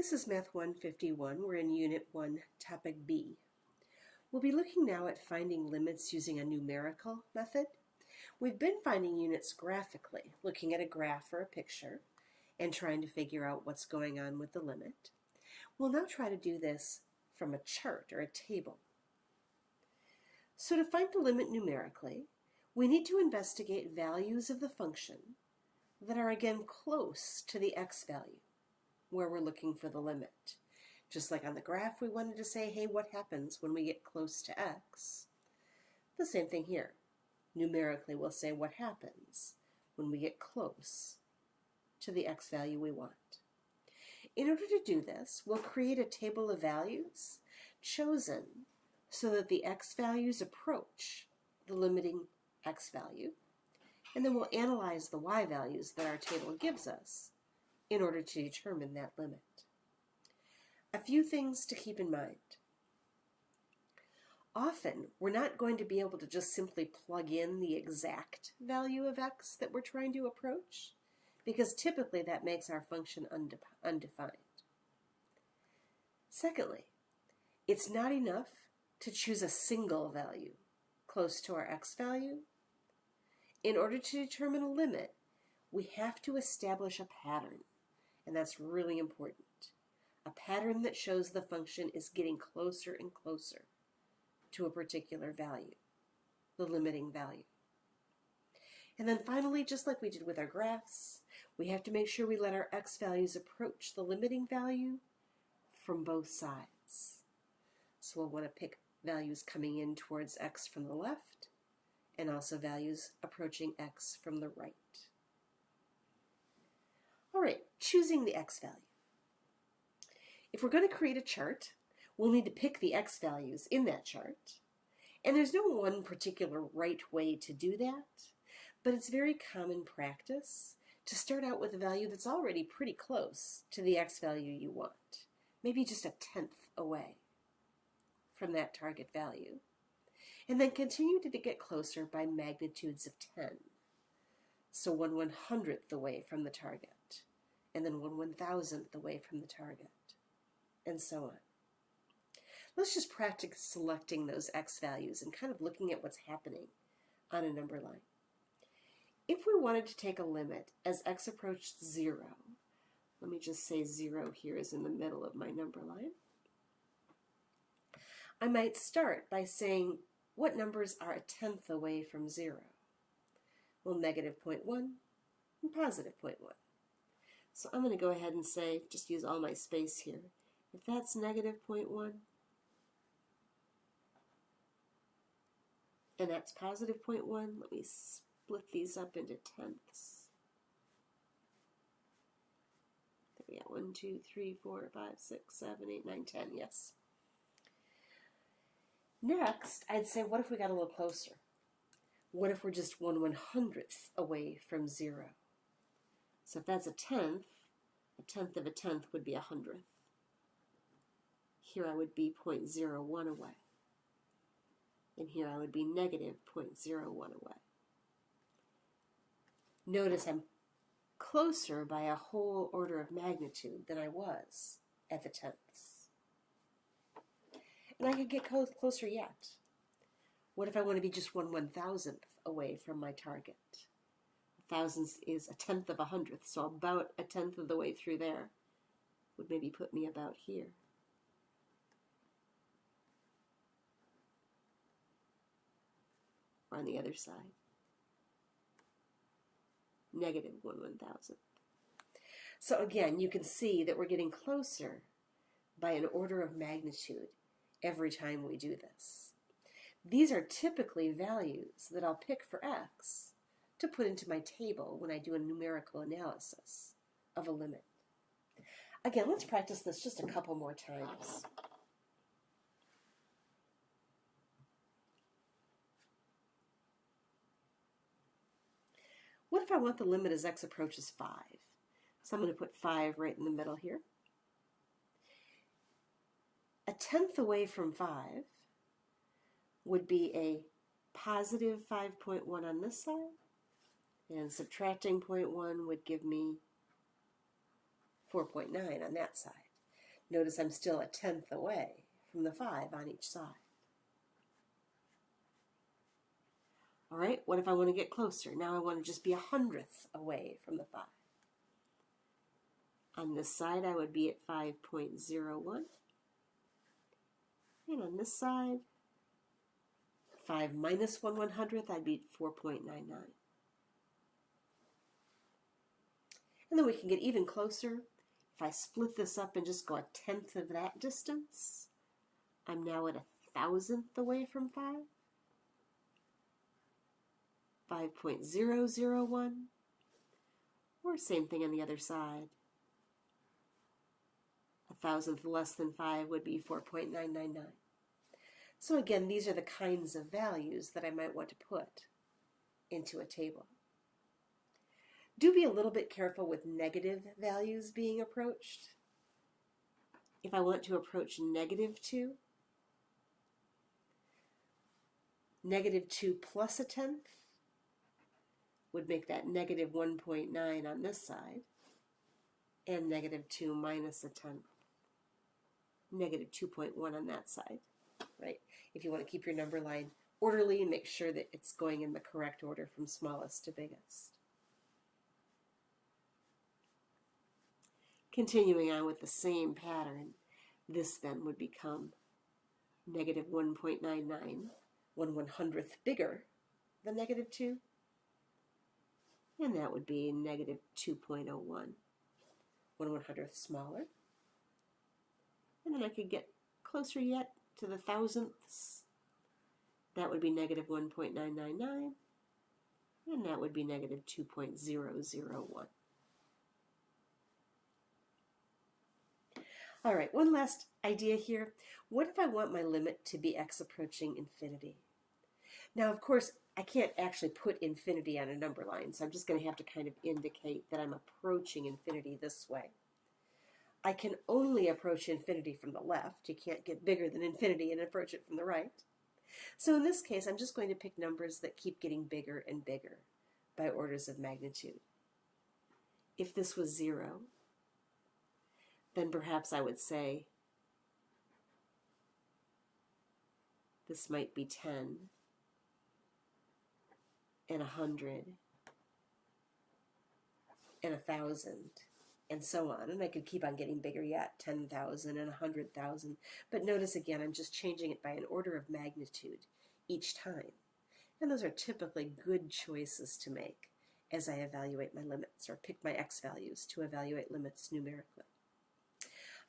This is Math 151. We're in Unit 1, Topic B. We'll be looking now at finding limits using a numerical method. We've been finding units graphically, looking at a graph or a picture and trying to figure out what's going on with the limit. We'll now try to do this from a chart or a table. So to find the limit numerically, we need to investigate values of the function that are again close to the x value, where we're looking for the limit. Just like on the graph, we wanted to say, hey, what happens when we get close to x? The same thing here. Numerically, we'll say what happens when we get close to the x value we want. In order to do this, we'll create a table of values chosen so that the x values approach the limiting x value, and then we'll analyze the y values that our table gives us in order to determine that limit. A few things to keep in mind. Often, we're not going to be able to just simply plug in the exact value of x that we're trying to approach, because typically that makes our function undefined. Secondly, it's not enough to choose a single value close to our x value. In order to determine a limit, we have to establish a pattern, and that's really important. A pattern that shows the function is getting closer and closer to a particular value, the limiting value. And then finally, just like we did with our graphs, we have to make sure we let our x values approach the limiting value from both sides. So we'll want to pick values coming in towards x from the left, and also values approaching x from the right. All right, choosing the x value. If we're going to create a chart, we'll need to pick the x values in that chart. And there's no one particular right way to do that, but it's very common practice to start out with a value that's already pretty close to the x value you want, maybe just a tenth away from that target value, and then continue to get closer by magnitudes of 10. So 1/100th away from the target, and then 1/1000th away from the target, and so on. Let's just practice selecting those x values and kind of looking at what's happening on a number line. If we wanted to take a limit as x approached 0, let me just say 0 here is in the middle of my number line. I might start by saying what numbers are a tenth away from 0. Well, -0.1 and +0.1. So I'm going to go ahead and say, just use all my space here. If that's -0.1, and that's +0.1, let me split these up into tenths. There we go, 1, 2, 3, 4, 5, 6, 7, 8, 9, 10, yes. Next, I'd say, what if we got a little closer? What if we're just 1/100th away from 0? So if that's a tenth of a tenth would be 100th. Here I would be 0.01 away. And here I would be -0.01 away. Notice I'm closer by a whole order of magnitude than I was at the tenths. And I could get closer yet. What if I want to be just 1/1000th away from my target? Thousandths is a tenth of 100th, so about a tenth of the way through there would maybe put me about here. Or on the other side, -1/1000th. So again, you can see that we're getting closer by an order of magnitude every time we do this. These are typically values that I'll pick for x to put into my table when I do a numerical analysis of a limit. Again, let's practice this just a couple more times. What if I want the limit as x approaches 5? So I'm going to put 5 right in the middle here. A tenth away from 5 would be a positive 5.1 on this side, and subtracting 0.1 would give me 4.9 on that side. Notice I'm still a tenth away from the 5 on each side. All right, what if I want to get closer? Now I want to just be 100th away from the 5. On this side, I would be at 5.01. And on this side, 5 minus 1/100th, I'd be at 4.99. And then we can get even closer. If I split this up and just go a tenth of that distance, I'm now at 1,000th away from 5. 5.001. Or same thing on the other side. 1,000th less than 5 would be 4.999. So again, these are the kinds of values that I might want to put into a table. Do be a little bit careful with negative values being approached. If I want to approach -2, -2 plus a tenth would make that -1.9 on this side, and -2 minus a tenth, -2.1 on that side, right? If you want to keep your number line orderly and make sure that it's going in the correct order from smallest to biggest. Continuing on with the same pattern, this then would become -1.99, 1/100th bigger than -2, and that would be -2.01, 1/100th smaller. And then I could get closer yet to the thousandths. That would be -1.999, and that would be -2.001. All right, one last idea here. What if I want my limit to be x approaching infinity? Now, of course, I can't actually put infinity on a number line, so I'm just going to have to kind of indicate that I'm approaching infinity this way. I can only approach infinity from the left. You can't get bigger than infinity and approach it from the right. So in this case, I'm just going to pick numbers that keep getting bigger and bigger by orders of magnitude. If this was 0, then perhaps I would say this might be 10 and 100 and 1,000 and so on. And I could keep on getting bigger yet, 10,000 and 100,000. But notice again, I'm just changing it by an order of magnitude each time. And those are typically good choices to make as I evaluate my limits or pick my x values to evaluate limits numerically.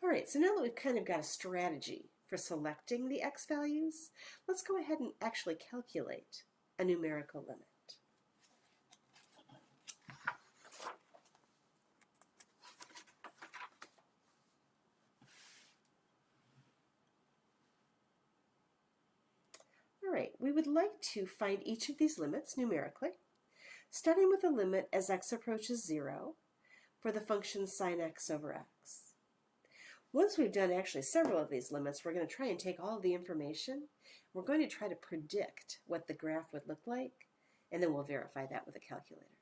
All right, so now that we've kind of got a strategy for selecting the x values, let's go ahead and actually calculate a numerical limit. All right, we would like to find each of these limits numerically, starting with a limit as x approaches 0 for the function sine x over x. Once we've done actually several of these limits, we're going to try and take all of the information. We're going to try to predict what the graph would look like, and then we'll verify that with a calculator.